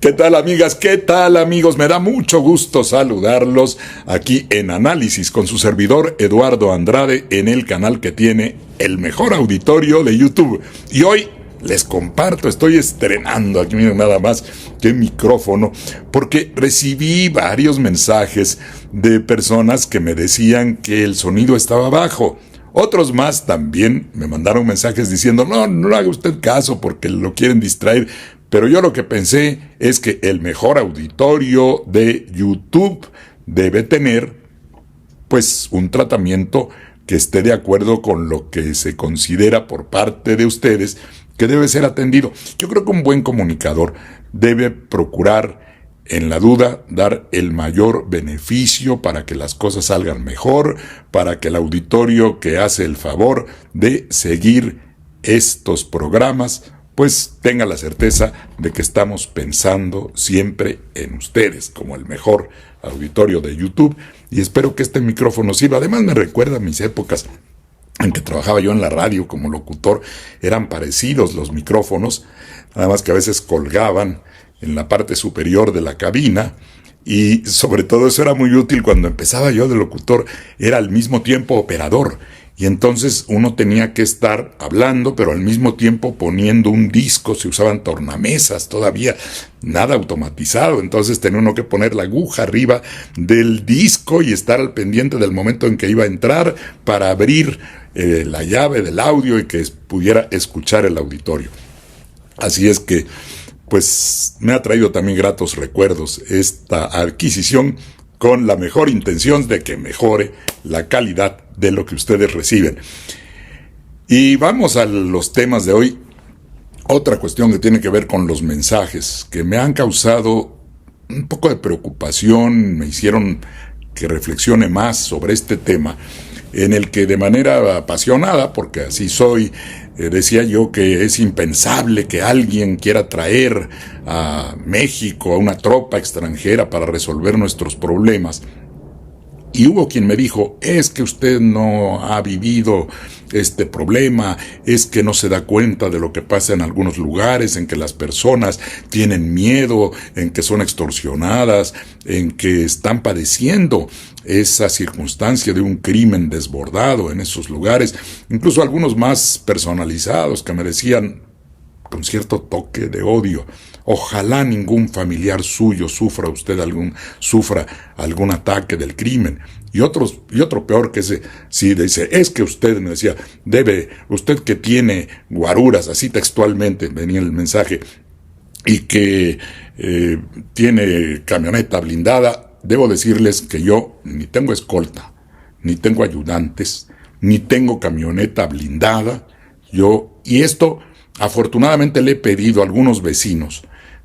¿Qué tal, amigas? ¿Qué tal, amigos? Me da mucho gusto saludarlos aquí en Análisis con su servidor Eduardo Andrade en el canal que tiene el mejor auditorio de YouTube. Y hoy les comparto, estoy estrenando aquí, miren nada más que micrófono, porque recibí varios mensajes de personas que me decían que el sonido estaba bajo. Otros más también me mandaron mensajes diciendo, no haga usted caso porque lo quieren distraer. Pero yo lo que pensé es que el mejor auditorio de YouTube debe tener, pues, un tratamiento que esté de acuerdo con lo que se considera por parte de ustedes que debe ser atendido. Yo creo que un buen comunicador debe procurar, en la duda, dar el mayor beneficio para que las cosas salgan mejor, para que el auditorio que hace el favor de seguir estos programas pues tenga la certeza de que estamos pensando siempre en ustedes como el mejor auditorio de YouTube, y espero que este micrófono sirva. Además me recuerda a mis épocas en que trabajaba yo en la radio como locutor. Eran parecidos los micrófonos, nada más que a veces colgaban en la parte superior de la cabina, y sobre todo eso era muy útil cuando empezaba yo de locutor, era al mismo tiempo operador. Y entonces uno tenía que estar hablando, pero al mismo tiempo poniendo un disco. Se usaban tornamesas todavía, nada automatizado. Entonces tenía uno que poner la aguja arriba del disco y estar al pendiente del momento en que iba a entrar para abrir la llave del audio y que pudiera escuchar el auditorio. Así es que, pues, me ha traído también gratos recuerdos esta adquisición, con la mejor intención de que mejore la calidad de lo que ustedes reciben. Y vamos a los temas de hoy. Otra cuestión que tiene que ver con los mensajes que me han causado un poco de preocupación, me hicieron que reflexione más sobre este tema, en el que de manera apasionada, porque así soy, decía yo que es impensable que alguien quiera traer a México a una tropa extranjera para resolver nuestros problemas. Y hubo quien me dijo, es que usted no ha vivido este problema, es que no se da cuenta de lo que pasa en algunos lugares, en que las personas tienen miedo, en que son extorsionadas, en que están padeciendo esa circunstancia de un crimen desbordado en esos lugares. Incluso algunos más personalizados que me decían con cierto toque de odio, ojalá ningún familiar suyo sufra algún ataque del crimen. Y otro peor que ese, sí, dice, es que usted, me decía, usted que tiene guaruras, así textualmente venía el mensaje, y que tiene camioneta blindada, debo decirles que yo ni tengo escolta, ni tengo ayudantes, ni tengo camioneta blindada, y esto, afortunadamente le he pedido a algunos vecinos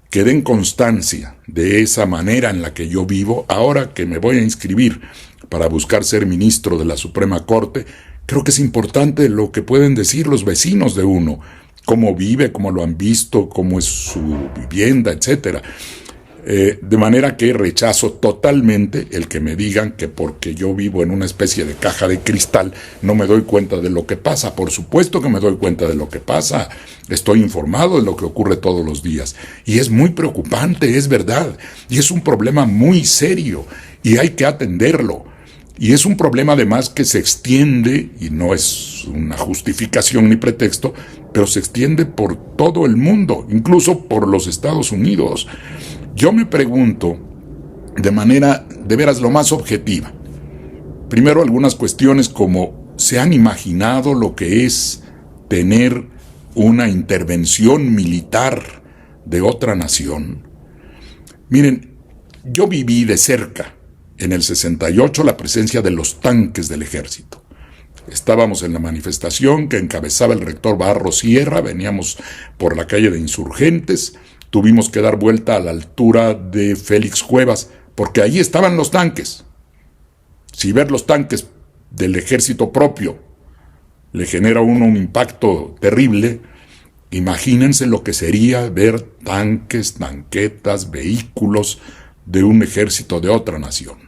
que den constancia de esa manera en la que yo vivo. Ahora que me voy a inscribir para buscar ser ministro de la Suprema Corte, creo que es importante lo que pueden decir los vecinos de uno, cómo vive, cómo lo han visto, cómo es su vivienda, etcétera. De manera que rechazo totalmente el que me digan que porque yo vivo en una especie de caja de cristal no me doy cuenta de lo que pasa. Por supuesto que me doy cuenta de lo que pasa. Estoy informado de lo que ocurre todos los días. Y es muy preocupante, es verdad. Y es un problema muy serio y hay que atenderlo. Y es un problema además que se extiende, y no es una justificación ni pretexto, pero se extiende por todo el mundo, incluso por los Estados Unidos. Yo me pregunto, de manera de veras lo más objetiva, primero algunas cuestiones como, ¿se han imaginado lo que es tener una intervención militar de otra nación? Miren, yo viví de cerca en el 68 la presencia de los tanques del ejército. Estábamos en la manifestación que encabezaba el rector Barros Sierra, veníamos por la calle de Insurgentes, tuvimos que dar vuelta a la altura de Félix Cuevas, porque allí estaban los tanques. Si ver los tanques del ejército propio le genera a uno un impacto terrible, imagínense lo que sería ver tanques, tanquetas, vehículos de un ejército de otra nación.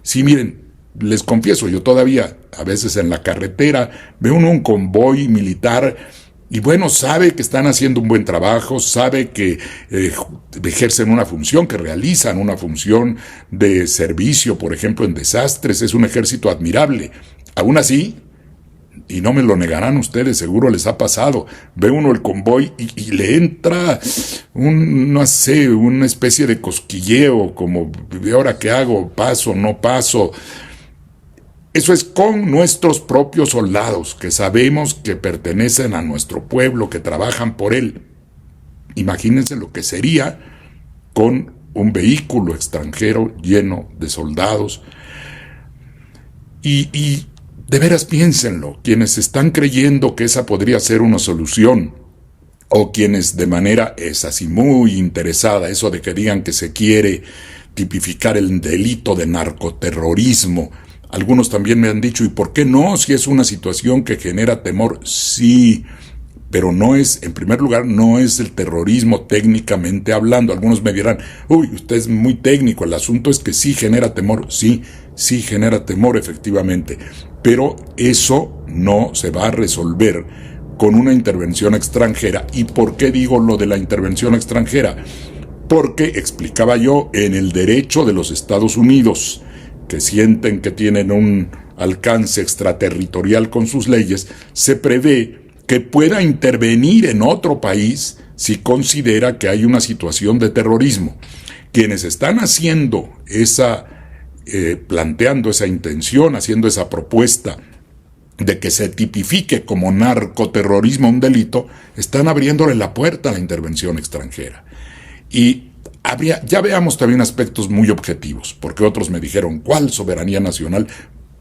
Sí, miren, les confieso, yo todavía, a veces en la carretera, veo un convoy militar Y bueno, sabe que están haciendo un buen trabajo, sabe que ejercen una función, que realizan una función de servicio, por ejemplo, en desastres. Es un ejército admirable. Aún así, y no me lo negarán ustedes, seguro les ha pasado, ve uno el convoy y le entra no sé, una especie de cosquilleo, como, ¿de ahora qué hago? ¿Paso, no paso? Eso es con nuestros propios soldados, que sabemos que pertenecen a nuestro pueblo, que trabajan por él. Imagínense lo que sería con un vehículo extranjero lleno de soldados. Y de veras piénsenlo, quienes están creyendo que esa podría ser una solución, o quienes de manera es así muy interesada, eso de que digan que se quiere tipificar el delito de narcoterrorismo. Algunos también me han dicho, ¿y por qué no? Si es una situación que genera temor, sí, pero no es, en primer lugar, no es el terrorismo técnicamente hablando. Algunos me dirán, uy, usted es muy técnico, el asunto es que sí genera temor, sí genera temor efectivamente, pero eso no se va a resolver con una intervención extranjera. ¿Y por qué digo lo de la intervención extranjera? Porque, explicaba yo, en el derecho de los Estados Unidos, que sienten que tienen un alcance extraterritorial con sus leyes, se prevé que pueda intervenir en otro país si considera que hay una situación de terrorismo. Quienes están haciendo planteando esa intención, haciendo esa propuesta de que se tipifique como narcoterrorismo un delito, están abriéndole la puerta a la intervención extranjera. Y ya veamos también aspectos muy objetivos, porque otros me dijeron, ¿cuál soberanía nacional?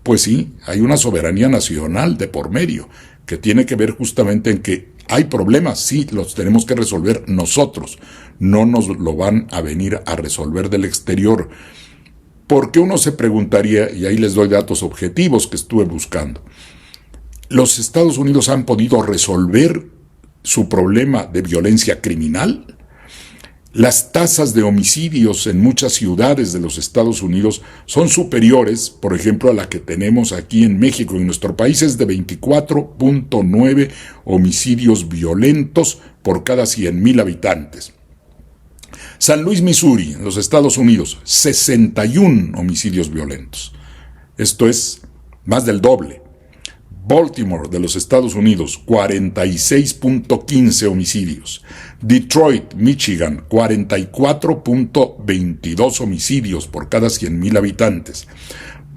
Pues sí, hay una soberanía nacional de por medio, que tiene que ver justamente en que hay problemas, sí, los tenemos que resolver nosotros, no nos lo van a venir a resolver del exterior. Porque uno se preguntaría, y ahí les doy datos objetivos que estuve buscando, ¿los Estados Unidos han podido resolver su problema de violencia criminal? Las tasas de homicidios en muchas ciudades de los Estados Unidos son superiores, por ejemplo, a la que tenemos aquí en México. En nuestro país es de 24.9 homicidios violentos por cada 100,000 habitantes. San Luis, Missouri, en los Estados Unidos, 61 homicidios violentos. Esto es más del doble. Baltimore, de los Estados Unidos, 46.15 homicidios. Detroit, Michigan, 44.22 homicidios por cada 100,000 habitantes.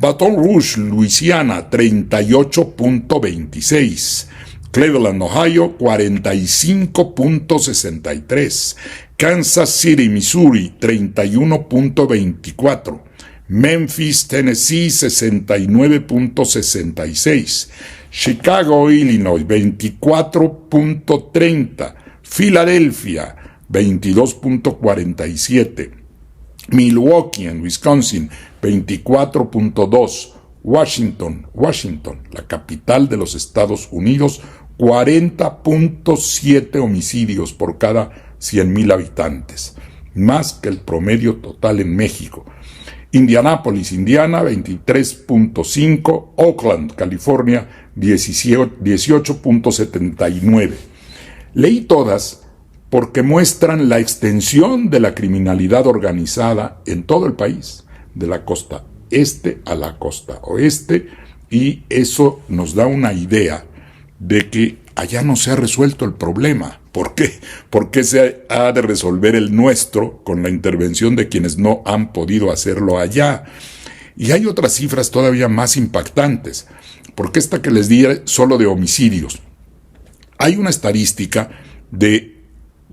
Baton Rouge, Luisiana, 38.26. Cleveland, Ohio, 45.63. Kansas City, Missouri, 31.24. Memphis, Tennessee, 69.66. Chicago, Illinois, 24.30. Filadelfia, 22.47. Milwaukee, en Wisconsin, 24.2. Washington, la capital de los Estados Unidos, 40.7 homicidios por cada 100,000 habitantes, más que el promedio total en México. Indianápolis, Indiana, 23.5, Oakland, California, 18.79. Leí todas porque muestran la extensión de la criminalidad organizada en todo el país, de la costa este a la costa oeste, y eso nos da una idea de que allá no se ha resuelto el problema. ¿Por qué? Porque se ha de resolver el nuestro con la intervención de quienes no han podido hacerlo allá. Y hay otras cifras todavía más impactantes, porque esta que les di solo de homicidios. Hay una estadística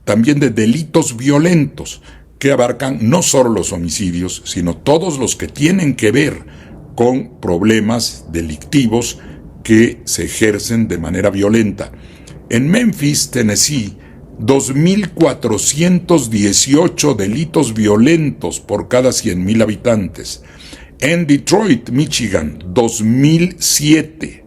también de delitos violentos que abarcan no solo los homicidios, sino todos los que tienen que ver con problemas delictivos que se ejercen de manera violenta. En Memphis, Tennessee, 2.418 delitos violentos por cada 100,000 habitantes. En Detroit, Michigan, 2.007.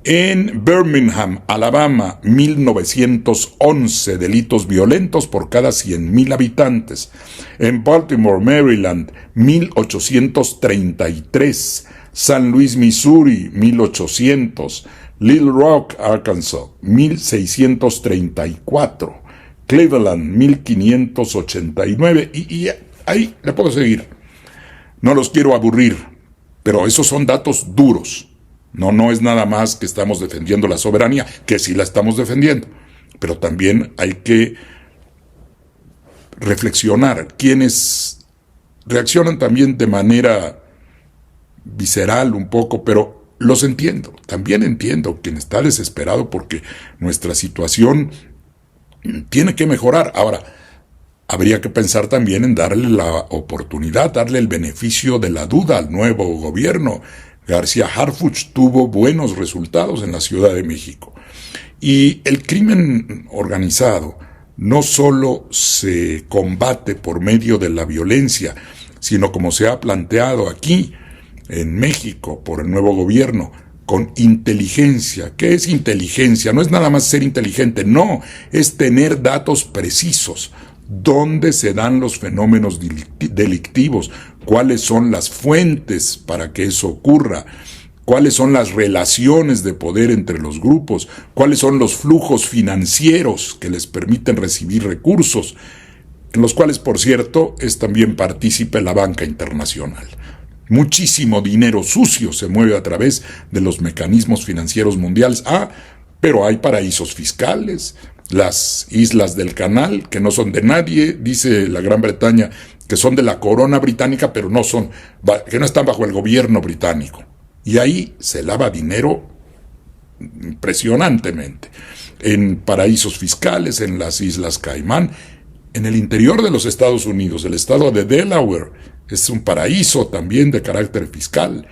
En Birmingham, Alabama, 1.911 delitos violentos por cada 100,000 habitantes. En Baltimore, Maryland, 1.833. San Luis, Missouri, 1.800. Little Rock, Arkansas, 1634. Cleveland, 1589. Y ahí le puedo seguir. No los quiero aburrir, pero esos son datos duros. No es nada más que estamos defendiendo la soberanía, que sí la estamos defendiendo. Pero también hay que reflexionar. Quienes reaccionan también de manera visceral un poco, pero los entiendo. También entiendo quien está desesperado porque nuestra situación tiene que mejorar. Ahora, habría que pensar también en darle la oportunidad, darle el beneficio de la duda al nuevo gobierno. García Harfuch tuvo buenos resultados en la Ciudad de México. Y el crimen organizado no solo se combate por medio de la violencia, sino como se ha planteado aquí en México por el nuevo gobierno, con inteligencia. ¿Qué es inteligencia? No es nada más ser inteligente, no, es tener datos precisos. ¿Dónde se dan los fenómenos delictivos? ¿Cuáles son las fuentes para que eso ocurra? ¿Cuáles son las relaciones de poder entre los grupos? ¿Cuáles son los flujos financieros que les permiten recibir recursos? En los cuales, por cierto, es también partícipe la banca internacional. Muchísimo dinero sucio se mueve a través de los mecanismos financieros mundiales. Pero hay paraísos fiscales. Las islas del Canal, que no son de nadie, dice la Gran Bretaña, que son de la corona británica, pero que no están bajo el gobierno británico. Y ahí se lava dinero impresionantemente. En paraísos fiscales, en las Islas Caimán, en el interior de los Estados Unidos, el estado de Delaware es un paraíso también de carácter fiscal.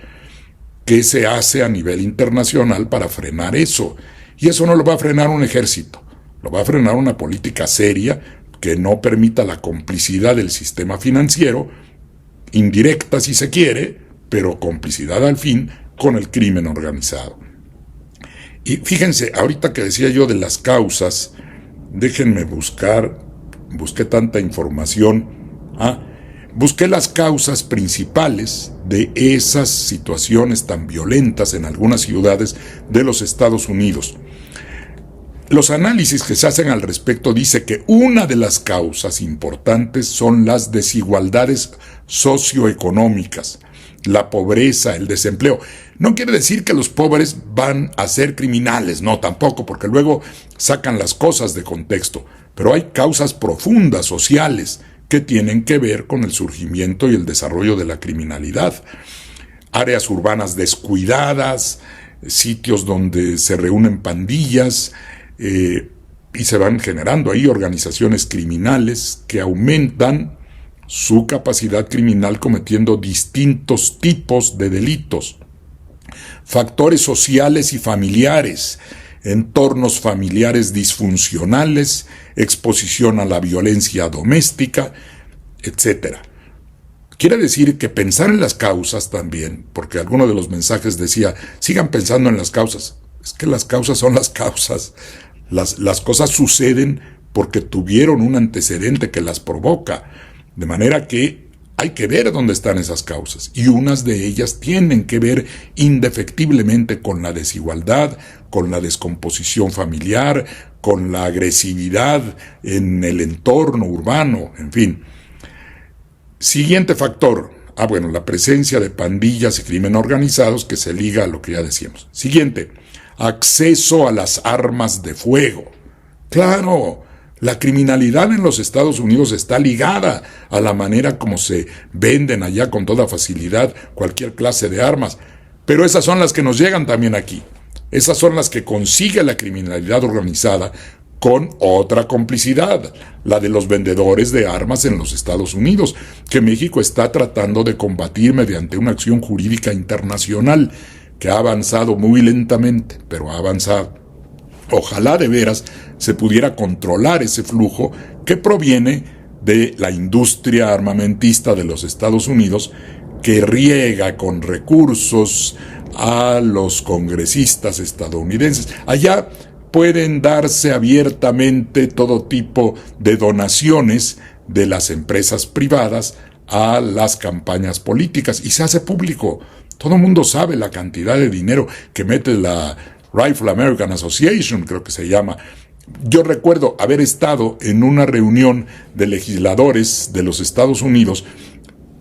¿Qué se hace a nivel internacional para frenar eso? Y eso no lo va a frenar un ejército. Lo va a frenar una política seria que no permita la complicidad del sistema financiero, indirecta si se quiere, pero complicidad al fin con el crimen organizado. Y fíjense, ahorita que decía yo de las causas, déjenme busqué tanta información, busqué las causas principales de esas situaciones tan violentas en algunas ciudades de los Estados Unidos. Los análisis que se hacen al respecto dice que una de las causas importantes son las desigualdades socioeconómicas, la pobreza, el desempleo. No quiere decir que los pobres van a ser criminales, no, tampoco, porque luego sacan las cosas de contexto, pero hay causas profundas sociales que tienen que ver con el surgimiento y el desarrollo de la criminalidad. Áreas urbanas descuidadas, sitios donde se reúnen pandillas, y se van generando ahí organizaciones criminales que aumentan su capacidad criminal cometiendo distintos tipos de delitos. Factores sociales y familiares, entornos familiares disfuncionales, exposición a la violencia doméstica, etc. Quiere decir que pensar en las causas también, porque alguno de los mensajes decía, sigan pensando en las causas. Es que las causas son las causas. Las cosas suceden porque tuvieron un antecedente que las provoca. De manera que hay que ver dónde están esas causas. Y unas de ellas tienen que ver indefectiblemente con la desigualdad, con la descomposición familiar, con la agresividad en el entorno urbano, en fin. Siguiente factor. La presencia de pandillas y crimen organizados que se liga a lo que ya decíamos. Siguiente. Acceso a las armas de fuego. Claro, la criminalidad en los Estados Unidos está ligada a la manera como se venden allá con toda facilidad cualquier clase de armas. Pero esas son las que nos llegan también aquí. Esas son las que consigue la criminalidad organizada con otra complicidad, la de los vendedores de armas en los Estados Unidos, que México está tratando de combatir mediante una acción jurídica internacional que ha avanzado muy lentamente, pero ha avanzado. Ojalá de veras se pudiera controlar ese flujo que proviene de la industria armamentista de los Estados Unidos, que riega con recursos a los congresistas estadounidenses. Allá pueden darse abiertamente todo tipo de donaciones de las empresas privadas a las campañas políticas y se hace público. Todo el mundo sabe la cantidad de dinero que mete la Rifle American Association, creo que se llama. Yo recuerdo haber estado en una reunión de legisladores de los Estados Unidos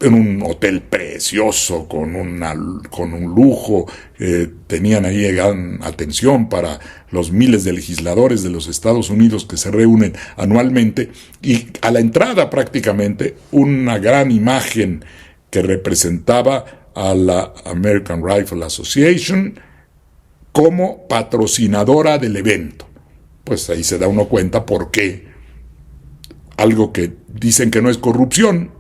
en un hotel precioso, con un lujo, tenían ahí gran atención para los miles de legisladores de los Estados Unidos que se reúnen anualmente, y a la entrada prácticamente una gran imagen que representaba a la American Rifle Association como patrocinadora del evento. Pues ahí se da uno cuenta por qué algo que dicen que no es corrupción,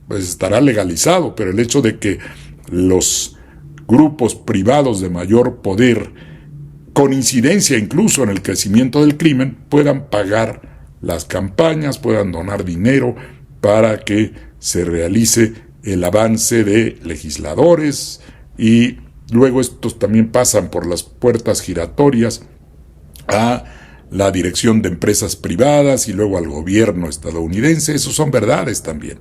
pues estará legalizado, pero el hecho de que los grupos privados de mayor poder, con incidencia incluso en el crecimiento del crimen, puedan pagar las campañas, puedan donar dinero para que se realice el avance de legisladores, y luego estos también pasan por las puertas giratorias a la dirección de empresas privadas y luego al gobierno estadounidense. Esos son verdades también.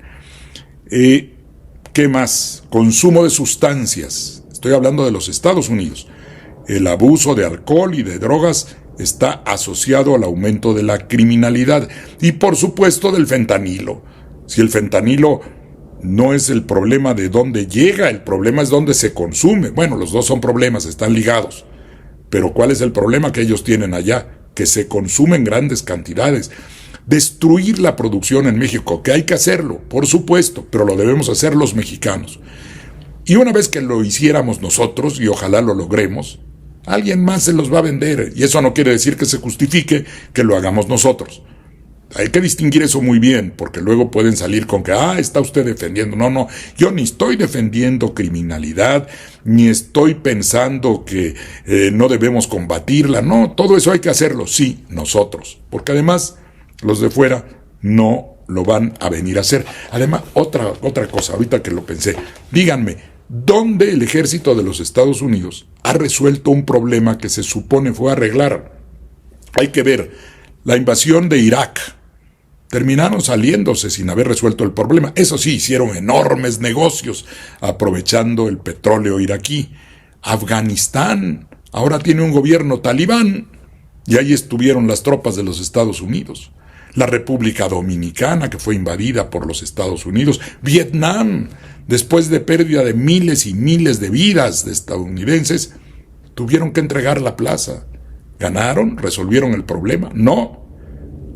¿Qué más? Consumo de sustancias. Estoy hablando de los Estados Unidos. El abuso de alcohol y de drogas está asociado al aumento de la criminalidad y, por supuesto, del fentanilo. Si el fentanilo no es el problema de dónde llega, el problema es dónde se consume. Bueno, los dos son problemas, están ligados. Pero ¿cuál es el problema que ellos tienen allá? Que se consumen grandes cantidades. Destruir la producción en México, que hay que hacerlo, por supuesto, pero lo debemos hacer los mexicanos. Y una vez que lo hiciéramos nosotros, y ojalá lo logremos, alguien más se los va a vender, y eso no quiere decir que se justifique que lo hagamos nosotros. Hay que distinguir eso muy bien, porque luego pueden salir con que, está usted defendiendo. No, yo ni estoy defendiendo criminalidad, ni estoy pensando que no debemos combatirla. No, todo eso hay que hacerlo, sí, nosotros, porque además los de fuera no lo van a venir a hacer. Además, otra cosa, ahorita que lo pensé, díganme, ¿dónde el ejército de los Estados Unidos ha resuelto un problema que se supone fue a arreglar? Hay que ver, la invasión de Irak, terminaron saliéndose sin haber resuelto el problema. Eso sí, hicieron enormes negocios aprovechando el petróleo iraquí. Afganistán ahora tiene un gobierno talibán y ahí estuvieron las tropas de los Estados Unidos. La República Dominicana, que fue invadida por los Estados Unidos. Vietnam, después de pérdida de miles y miles de vidas de estadounidenses, tuvieron que entregar la plaza. ¿Ganaron? ¿Resolvieron el problema? No.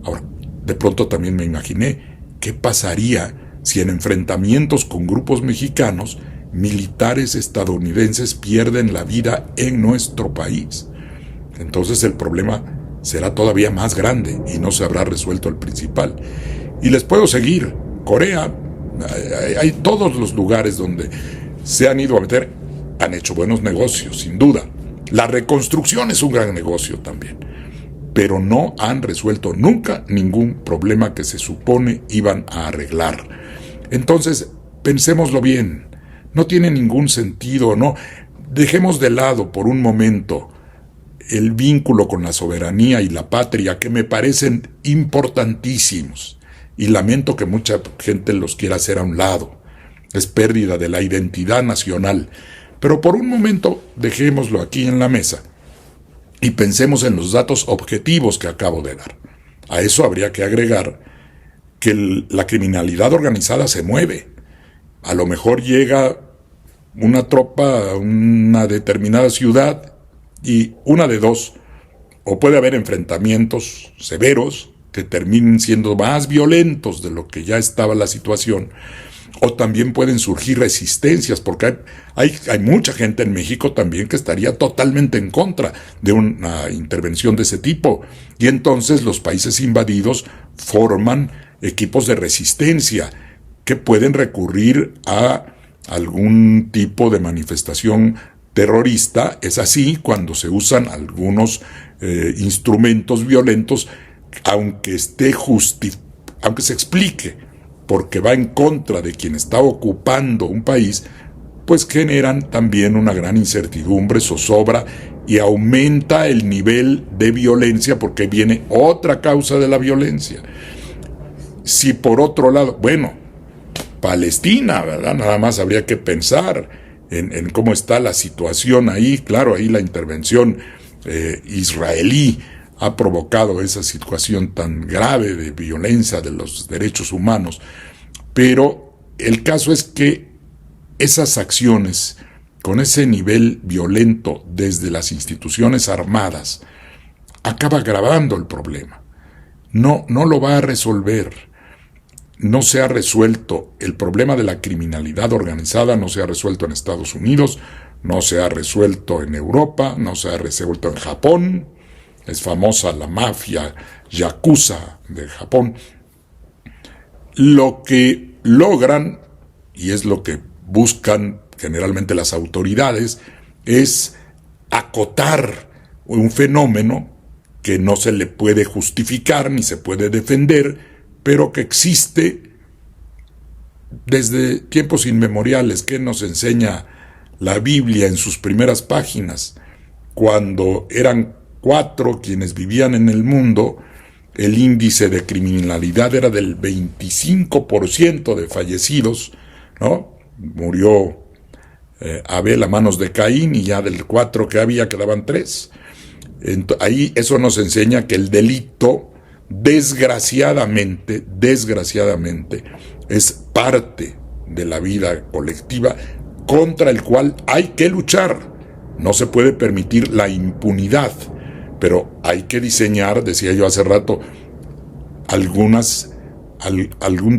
Ahora, de pronto también me imaginé, ¿qué pasaría si en enfrentamientos con grupos mexicanos, militares estadounidenses pierden la vida en nuestro país? Entonces el problema será todavía más grande y no se habrá resuelto el principal. Y les puedo seguir. Corea, hay todos los lugares donde se han ido a meter, han hecho buenos negocios, sin duda. La reconstrucción es un gran negocio también, pero no han resuelto nunca ningún problema que se supone iban a arreglar. Entonces, pensémoslo bien, no tiene ningún sentido, no. Dejemos de lado por un momento el vínculo con la soberanía y la patria, que me parecen importantísimos, y lamento que mucha gente los quiera hacer a un lado. Es pérdida de la identidad nacional. Pero por un momento dejémoslo aquí en la mesa y pensemos en los datos objetivos que acabo de dar. A eso habría que agregar que la criminalidad organizada se mueve. A lo mejor llega una tropa a una determinada ciudad y una de dos, o puede haber enfrentamientos severos que terminen siendo más violentos de lo que ya estaba la situación, o también pueden surgir resistencias, porque hay mucha gente en México también que estaría totalmente en contra de una intervención de ese tipo, y entonces los países invadidos forman equipos de resistencia que pueden recurrir a algún tipo de manifestación terrorista. Es así cuando se usan algunos instrumentos violentos, aunque se explique porque va en contra de quien está ocupando un país, pues generan también una gran incertidumbre, zozobra, y aumenta el nivel de violencia, porque viene otra causa de la violencia. Si por otro lado, Palestina, ¿verdad? Nada más habría que pensar en cómo está la situación ahí. Claro, ahí la intervención israelí ha provocado esa situación tan grave de violencia de los derechos humanos. Pero el caso es que esas acciones con ese nivel violento desde las instituciones armadas acaba agravando el problema. No lo va a resolver. No se ha resuelto el problema de la criminalidad organizada, no se ha resuelto en Estados Unidos, no se ha resuelto en Europa, no se ha resuelto en Japón. Es famosa la mafia yakuza de Japón. Lo que logran, y es lo que buscan generalmente las autoridades, es acotar un fenómeno que no se le puede justificar ni se puede defender, pero que existe desde tiempos inmemoriales. ¿Qué nos enseña la Biblia en sus primeras páginas? Cuando eran 4 quienes vivían en el mundo, el índice de criminalidad era del 25% de fallecidos, ¿no? Murió Abel a manos de Caín, y ya del 4 que había quedaban 3. Ahí eso nos enseña que el delito, desgraciadamente, es parte de la vida colectiva contra el cual hay que luchar. No se puede permitir la impunidad, pero hay que diseñar, decía yo hace rato, algún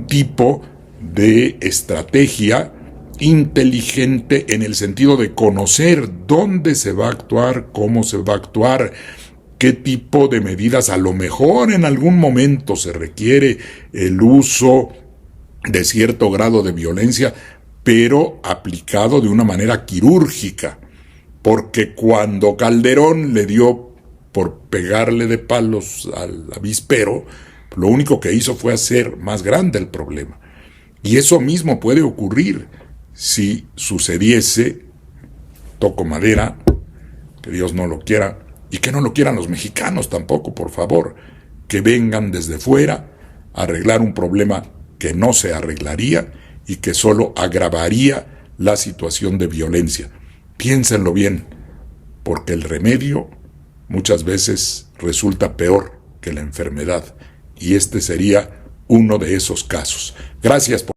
tipo de estrategia inteligente en el sentido de conocer dónde se va a actuar, cómo se va a actuar, qué tipo de medidas. A lo mejor en algún momento se requiere el uso de cierto grado de violencia, pero aplicado de una manera quirúrgica, porque cuando Calderón le dio por pegarle de palos al avispero, lo único que hizo fue hacer más grande el problema. Y eso mismo puede ocurrir si sucediese, toco madera, que Dios no lo quiera, y que no lo quieran los mexicanos tampoco, por favor, que vengan desde fuera a arreglar un problema que no se arreglaría y que solo agravaría la situación de violencia. Piénsenlo bien, porque el remedio muchas veces resulta peor que la enfermedad, y este sería uno de esos casos. Gracias por